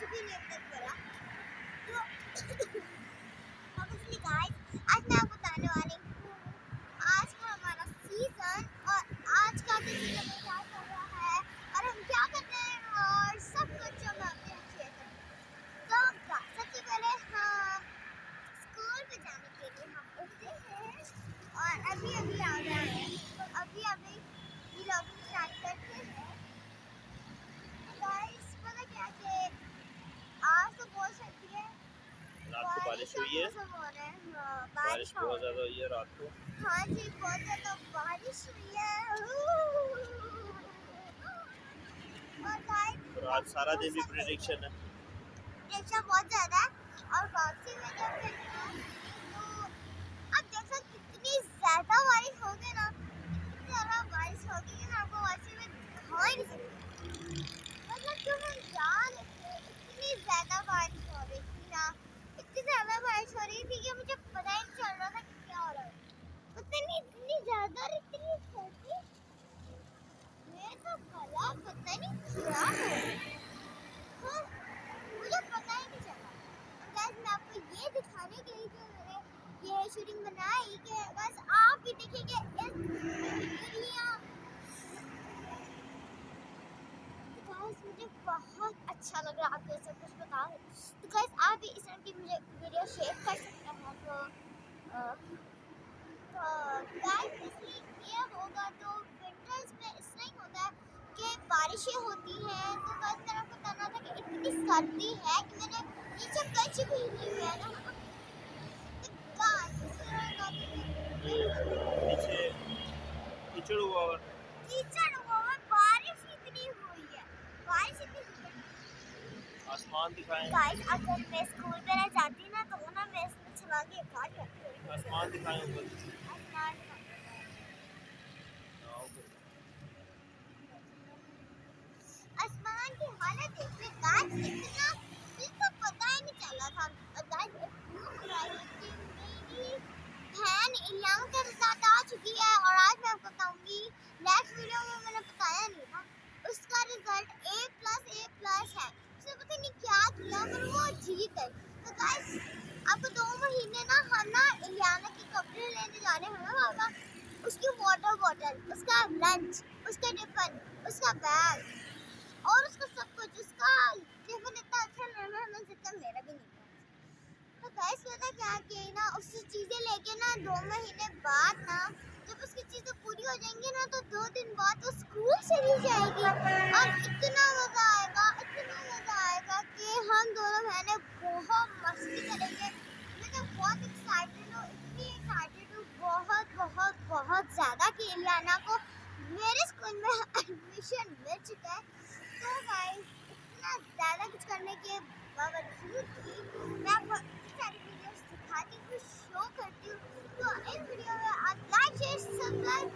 चुकी नहीं अब तक मेरा। तो obviously guys, आज मैं आपको बताने वाली हूँ आज का हमारा सीजन और आज का सीजन में क्या चल रहा है और हम क्या करते हैं और सब कुछ जो मैं आपके साथ शेयर करूँगी। तो सबसे पहले हम स्कूल पे जाने के लिए हम उठते हैं और अभी अभी आ रहे हैं, तो अभी अभी व्लॉगिंग स्टार्ट करते हैं। गाइस पता क्या कि आज तो बहुत सर्दी है, रात को बारिश हुई है। हाँ, बारिश बहुत ज्यादा हुई है रात को। हाँ जी, बहुत ज्यादा बारिश हुई है। और गाइस और आज सारा दिन भी प्रेडिक्शन है। बहुत ज्यादा है और वापसी में जब तो आप देख सकते कितनी ज्यादा बारिश होगी ना, इतनी ज्यादा बारिश होगी कि मैं आपको वापसी में दिखा ही नहीं सकती। मतलब जो हम जान इतनी ज्यादा बारिश हो रही थी ना, इतनी ज्यादा बारिश हो रही थी कि मुझे पता ही नहीं चल रहा था कि क्या हो रहा है। इतनी ज्यादा और इतनी सर्दी, मैं तो भला पता नहीं क्या हो रहा है। हाँ, मुझे पता ही नहीं चला। और गाइस मैं आपको ये दिखाने के लिए जो मैंने ये शूटिंग बनाई कि बस आप भी देखिए कि इस दुनिया गाइस मुझे बहुत अच्छा लग रहा है आपको सब कुछ बता। तो गाइस आप भी इस तरह की मुझे वीडियो शेयर कर सकते हैं। तो गाइस इसलिए ये होगा तो विंटर्स में इस तरह ही होता है कि बारिशें होती हैं। तो गाइस मैंने आपको बताना था कि इतनी सर्दी है कि मैंने नीचे कच्छ भी नहीं हुआ है ना। तो गाइस इस तरह पीछे कीचड़ हुआ और कीचड़ हुआ है, बारिश इतनी हुई है, बारिश इतनी हुई है। आसमान दिखाएं। गाइस अगर मैं स्कूल पे रह जाती ना तो ना मैं इसमें चला के कार करती। आसमान दिखाएं ऊपर। आसमान आसमान की हालत देखिए गाइस, इतना बिल्कुल पता ही नहीं चला था। और गाइस मैं भूल रही कि मेरी बहन इलियाम के रिजल्ट आ चुकी है और आज मैं आपको बताऊंगी। नेक्स्ट वीडियो में मैंने बताया नहीं था, उसका रिजल्ट A+A+ है। उसने पता नहीं क्या किया पर वो जीत गई। तो गाइस आपको 2 महीने ना हम ना इलियाना के कपड़े लेने जाने हैं ना पापा, उसकी वाटर बॉटल, उसका लंच, उसका टिफिन, उसका बैग और उसका सब कुछ, उसका टिफिन इतना अच्छा लेना है ना जितना मेरा भी नहीं है। तो गाइस पता क्या कि ना उसकी चीजें लेके ना 2 महीने बाद ना जब उसकी चीजें पूरी हो जाएंगी ना तो 2 दिन बाद वो स्कूल चली जाएगी और इतना मजा आएगा कि हम दोनों बहनें बहुत मस्ती करेंगे। मैं तो बहुत एक्साइटेड हूँ, इतनी एक्साइटेड हूँ, बहुत ज्यादा कि इलियाना को मेरे स्कूल में एडमिशन मिल चुका है। तो गाइस इतना ज़्यादा कुछ करने के बावजूद भी मैं आपको इतनी सारी वीडियोस दिखाती हूँ, शो करती हूँ। तो इस वीडियो में आप लाइक शेयर सब्सक्राइब